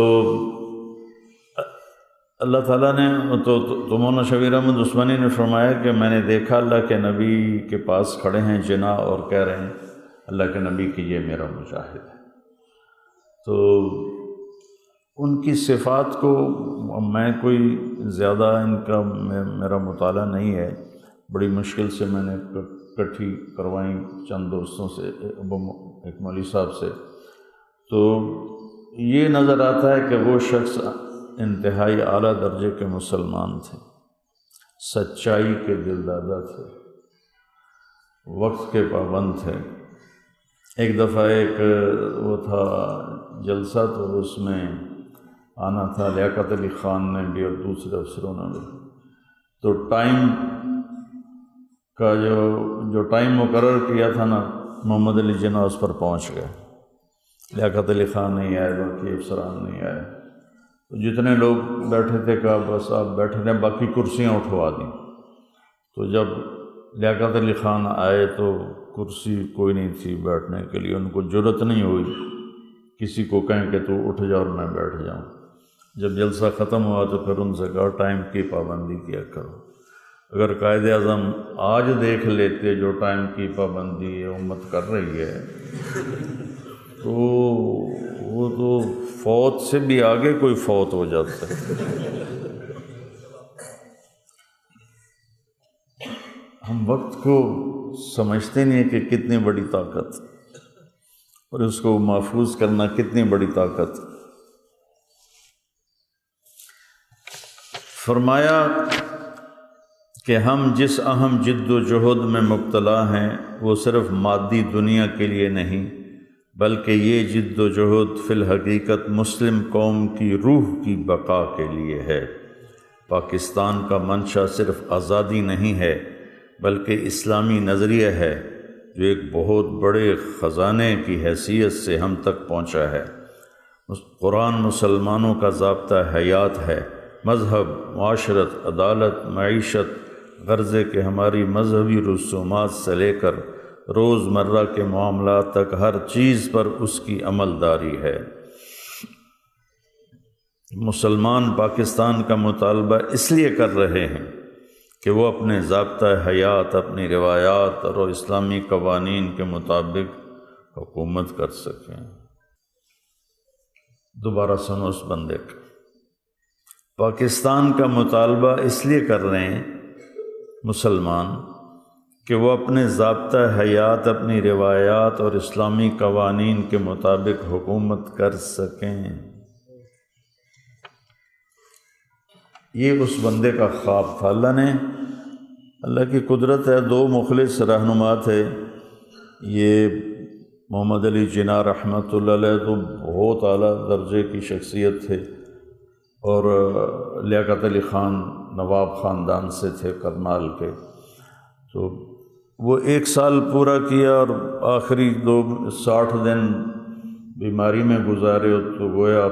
اللہ تعالیٰ نے تو مولانا شبیر احمد عثمانی نے فرمایا کہ میں نے دیکھا اللہ کے نبی کے پاس کھڑے ہیں جناح اور کہہ رہے ہیں اللہ کے نبی کی یہ میرا مجاہد ہے. تو ان کی صفات کو میں کوئی زیادہ ان کا میرا مطالعہ نہیں ہے، بڑی مشکل سے میں نے اکٹھی کروائیں چند دوستوں سے، ایک مولوی صاحب سے. تو یہ نظر آتا ہے کہ وہ شخص انتہائی اعلیٰ درجے کے مسلمان تھے، سچائی کے دلدادہ تھے، وقت کے پابند تھے. ایک دفعہ ایک وہ تھا جلسہ، تو اس میں آنا تھا لیاقت علی خان نے بھی اور دوسرے افسروں نے بھی. تو ٹائم کا جو ٹائم مقرر کیا تھا نا، محمد علی جناح اس پر پہنچ گئے. لیاقت علی خان نہیں آئے، باقی افسران نہیں آئے. تو جتنے لوگ بیٹھے تھے کہا بس آپ بیٹھے تھے، باقی کرسیاں اٹھوا دیں. تو جب لیاقت علی خان آئے تو کرسی کوئی نہیں تھی بیٹھنے کے لیے، ان کو جرأت نہیں ہوئی کسی کو کہیں کہ تو اٹھ جا اور میں بیٹھ جاؤں. جب جلسہ ختم ہوا تو پھر ان سے کہا ٹائم کی پابندی کیا کرو. اگر قائد اعظم آج دیکھ لیتے جو ٹائم کی پابندی امت کر رہی ہے، تو وہ تو فوت سے بھی آگے کوئی فوت ہو جاتا ہے. ہم وقت کو سمجھتے نہیں کہ کتنی بڑی طاقت، اور اس کو محفوظ کرنا کتنی بڑی طاقت. فرمایا کہ ہم جس اہم جد و جہد میں مبتلا ہیں وہ صرف مادی دنیا کے لیے نہیں بلکہ یہ جد و جہد فی الحقیقت مسلم قوم کی روح کی بقا کے لیے ہے۔ پاکستان کا منشا صرف آزادی نہیں ہے بلکہ اسلامی نظریہ ہے جو ایک بہت بڑے خزانے کی حیثیت سے ہم تک پہنچا ہے۔ قرآن مسلمانوں کا ضابطہ حیات ہے، مذہب، معاشرت، عدالت، معیشت، غرضے کہ ہماری مذہبی رسومات سے لے کر روز مرہ کے معاملات تک ہر چیز پر اس کی عمل داری ہے۔ مسلمان پاکستان کا مطالبہ اس لیے کر رہے ہیں کہ وہ اپنے ضابطہ حیات، اپنی روایات اور اسلامی قوانین کے مطابق حکومت کر سکیں۔ دوبارہ سنو اس بندے کا۔ پاکستان کا مطالبہ اس لیے کر رہے ہیں مسلمان کہ وہ اپنے ضابطہ حیات، اپنی روایات اور اسلامی قوانین کے مطابق حکومت کر سکیں۔ یہ اس بندے کا خواب تھا۔ اللہ کی قدرت ہے، دو مخلص رہنما تھے، یہ محمد علی جناح رحمۃ اللہ علیہ تو بہت اعلیٰ درجے کی شخصیت تھے، اور لیاقت علی خان نواب خاندان سے تھے، کرنال کے۔ تو وہ 1 سال پورا کیا اور آخری 60 دن بیماری میں گزارے، تو گویا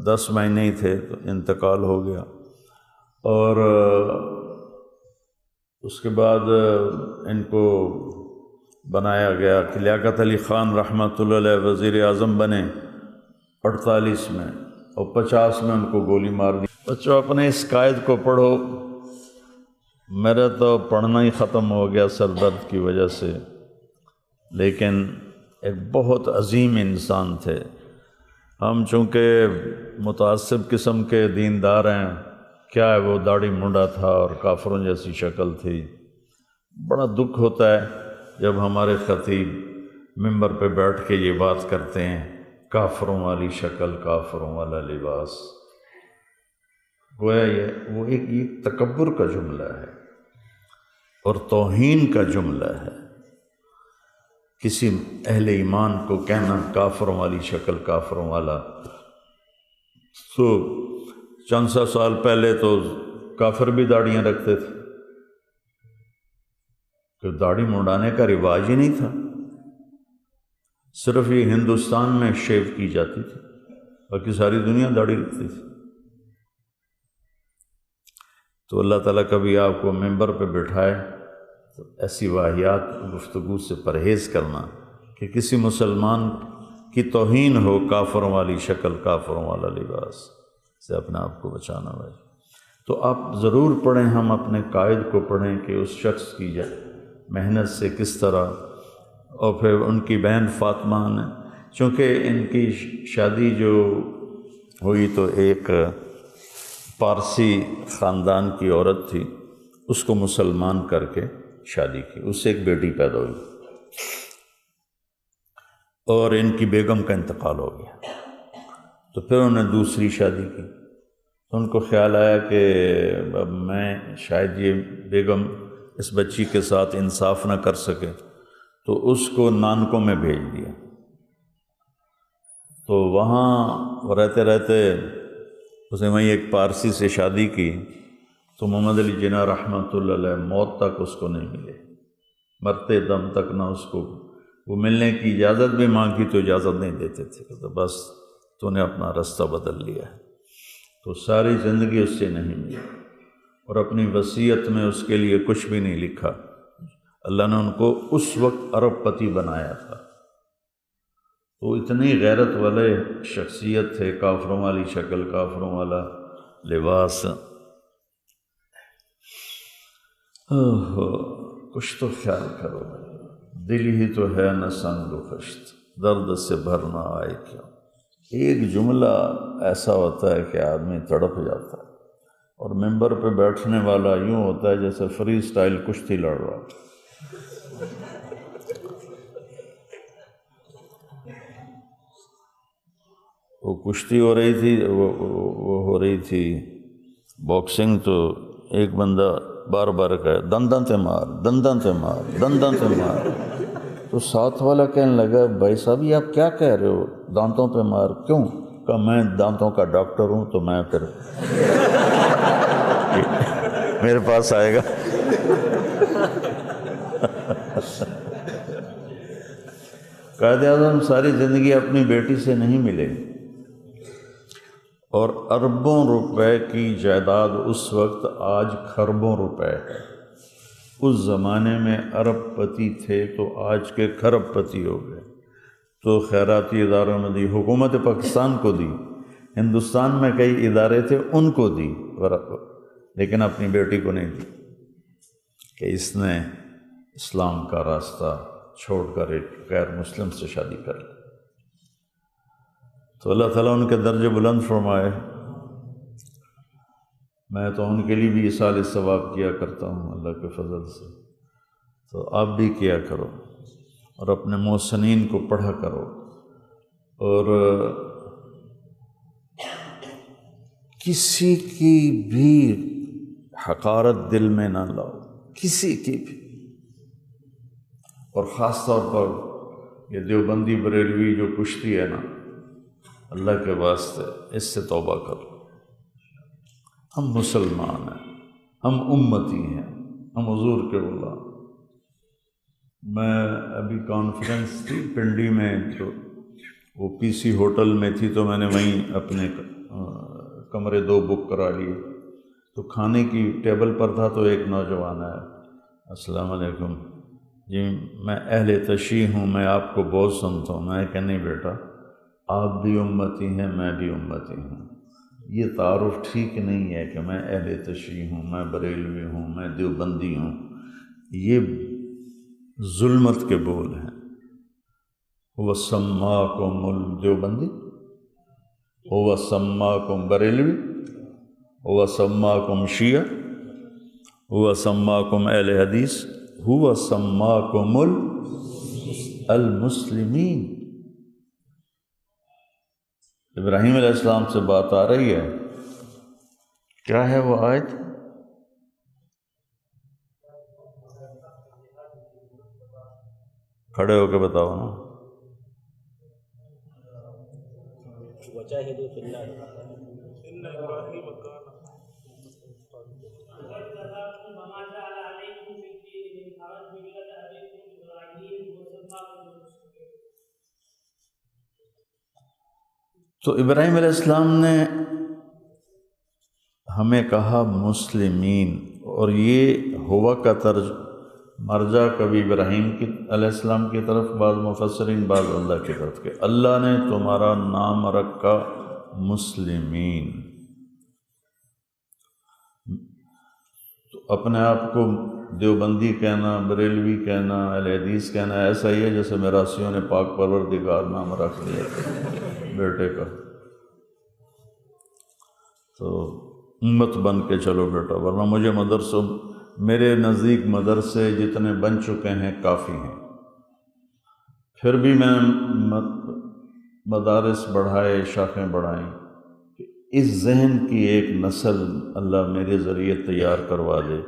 10 مہینے ہی تھے تو انتقال ہو گیا۔ اور اس کے بعد ان کو بنایا گیا کہ لیاقت علی خان رحمۃ اللہ علیہ وزیر اعظم بنے 48 میں، اور 50 میں ان کو گولی مار دی۔ بچوں اپنے اس قائد کو پڑھو، میرا تو پڑھنا ہی ختم ہو گیا سر درد کی وجہ سے، لیکن ایک بہت عظیم انسان تھے۔ ہم چونکہ متعصب قسم کے دیندار ہیں، کیا ہے وہ داڑھی منڈا تھا اور کافروں جیسی شکل تھی۔ بڑا دکھ ہوتا ہے جب ہمارے خطیب ممبر پہ بیٹھ کے یہ بات کرتے ہیں، کافروں والی شکل، کافروں والا لباس۔ گویا وہ ایک تکبر کا جملہ ہے اور توہین کا جملہ ہے، کسی اہل ایمان کو کہنا کافروں والی شکل، کافروں والا۔ تو چند سو سال پہلے تو کافر بھی داڑھیاں رکھتے تھے، کہ داڑھی منڈانے کا رواج ہی نہیں تھا، صرف یہ ہندوستان میں شیو کی جاتی تھی، باقی ساری دنیا داڑھی رکھتی تھی۔ تو اللہ تعالیٰ کبھی آپ کو ممبر پہ بٹھائے تو ایسی واہیات گفتگو سے پرہیز کرنا کہ کسی مسلمان کی توہین ہو، کافروں والی شکل، کافروں والا لباس سے اپنے آپ کو بچانا ہے۔ تو آپ ضرور پڑھیں، ہم اپنے قائد کو پڑھیں کہ اس شخص کی محنت سے کس طرح، اور پھر ان کی بہن فاطمہ نے، چونکہ ان کی شادی جو ہوئی تو ایک پارسی خاندان کی عورت تھی، اس کو مسلمان کر کے شادی کی، اس سے ایک بیٹی پیدا ہوئی، اور ان کی بیگم کا انتقال ہو گیا۔ تو پھر انہوں نے دوسری شادی کی، تو ان کو خیال آیا کہ اب میں شاید یہ بیگم اس بچی کے ساتھ انصاف نہ کر سکے، تو اس کو نانکوں میں بھیج دیا۔ تو وہاں رہتے رہتے اس نے وہیں ایک پارسی سے شادی کی، تو محمد علی جناح رحمۃ اللہ علیہ موت تک اس کو نہیں ملے، مرتے دم تک نہ اس کو، وہ ملنے کی اجازت بھی مانگی تو اجازت نہیں دیتے تھے، کہ بس تو نے اپنا رستہ بدل لیا ہے۔ تو ساری زندگی اس سے نہیں ملی، اور اپنی وصیت میں اس کے لیے کچھ بھی نہیں لکھا۔ اللہ نے ان کو اس وقت ارب پتی بنایا تھا، تو اتنی غیرت والے شخصیت تھے، کافروں والی شکل، کافروں والا لباس۔ کچھ تو خیال کرو، دل ہی تو ہے نہ سنگ و خشت، درد سے بھرنا آئے کیوں۔ ایک جملہ ایسا ہوتا ہے کہ آدمی تڑپ جاتا ہے، اور ممبر پہ بیٹھنے والا یوں ہوتا ہے جیسے فری سٹائل کشتی لڑ رہا۔ وہ کشتی ہو رہی تھی، وہ ہو رہی تھی باکسنگ، تو ایک بندہ بار بار کہے دندن سے مار، دندن سے مار، دندن سے مار۔ تو ساتھ والا کہنے لگا بھائی صاحب یہ آپ کیا کہہ رہے ہو، دانتوں پہ مار؟ کیوں؟ کہ میں دانتوں کا ڈاکٹر ہوں تو میں پھر میرے پاس آئے گا۔ قائد اعظم ساری زندگی اپنی بیٹی سے نہیں ملے، اور اربوں روپے کی جائیداد اس وقت آج کھربوں روپے ہے۔ اس زمانے میں ارب پتی تھے تو آج کے کھرب پتی ہو گئے۔ تو خیراتی اداروں میں دی، حکومت پاکستان کو دی، ہندوستان میں کئی ادارے تھے ان کو دی، لیکن اپنی بیٹی کو نہیں دی کہ اس نے اسلام کا راستہ چھوڑ کر ایک غیر مسلم سے شادی کر لی۔ تو اللہ تعالیٰ ان کے درجے بلند فرمائے۔ میں تو ان کے لیے بھی ایصال ثواب کیا کرتا ہوں اللہ کے فضل سے، تو آپ بھی کیا کرو اور اپنے محسنین کو پڑھا کرو، اور کسی کی بھی حقارت دل میں نہ لاؤ، کسی کی بھی، اور خاص طور پر یہ دیوبندی بریلوی جو کشتی ہے نا، اللہ کے واسطے اس سے توبہ کرو۔ ہم مسلمان ہیں، ہم امتی ہیں، ہم حضور کے غلام۔ میں ابھی کانفرنس تھی پنڈی میں، تو وہ پی سی ہوٹل میں تھی، تو میں نے وہیں اپنے کمرے 2 بک کرا لیے۔ تو کھانے کی ٹیبل پر تھا تو ایک نوجوان آیا، السلام علیکم جی، میں اہل تشیع ہوں، میں آپ کو بہت سنتا ہوں۔ میں کہ نہیں بیٹا، آپ بھی امتی ہیں، میں بھی امتی ہوں، یہ تعارف ٹھیک نہیں ہے کہ میں اہل تشیع ہوں، میں بریلوی ہوں، میں دیوبندی ہوں، یہ ظلمت کے بول ہیں۔ هو سماکم الدیوبندی، هو سماکم بریلوی، هو سماکم شیعہ، هو سماکم اہل حدیث، هو سماکم المسلمین۔ ابراہیم علیہ السلام سے بات آ رہی ہے، کیا ہے وہ آیت؟ کھڑے ہو کے بتاؤ نا۔ تو ابراہیم علیہ السلام نے ہمیں کہا مسلمین، اور یہ ہوا کا مرجع کبھی ابراہیم علیہ السلام کی طرف، بعض مفسرین بعض اللہ کی طرف، کہ اللہ نے تمہارا نام رکھا مسلمین۔ تو اپنے آپ کو دیوبندی کہنا، بریلوی کہنا، اہل حدیث کہنا، ایسا ہی ہے جیسے میراثیوں نے پاک پروردگار نام رکھ لیا بیٹے کا۔ تو امت بن کے چلو بیٹا، ورنہ مجھے مدرسوں، میرے نزدیک مدرسے جتنے بن چکے ہیں کافی ہیں۔ پھر بھی میں مدارس بڑھائے، شاخیں بڑھائیں، کہ اس ذہن کی ایک نسل اللہ میرے ذریعے تیار کروا دے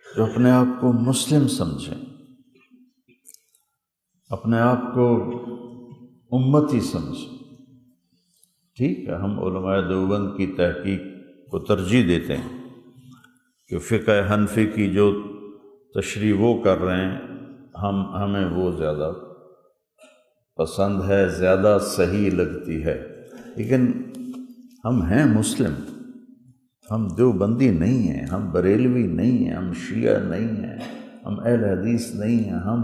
جو اپنے آپ کو مسلم سمجھیں، اپنے آپ کو امتی سمجھیں۔ ٹھیک ہے، ہم علماء دیوبند کی تحقیق کو ترجیح دیتے ہیں کہ فقہ حنفی کی جو تشریح وہ کر رہے ہیں، ہمیں وہ زیادہ پسند ہے، زیادہ صحیح لگتی ہے، لیکن ہم ہیں مسلم، ہم دیوبندی نہیں ہیں، ہم بریلوی نہیں ہیں، ہم شیعہ نہیں ہیں، ہم اہل حدیث نہیں ہیں، ہم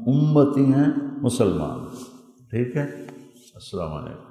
امتی ہیں، مسلمان۔ ٹھیک ہے، السلام علیکم۔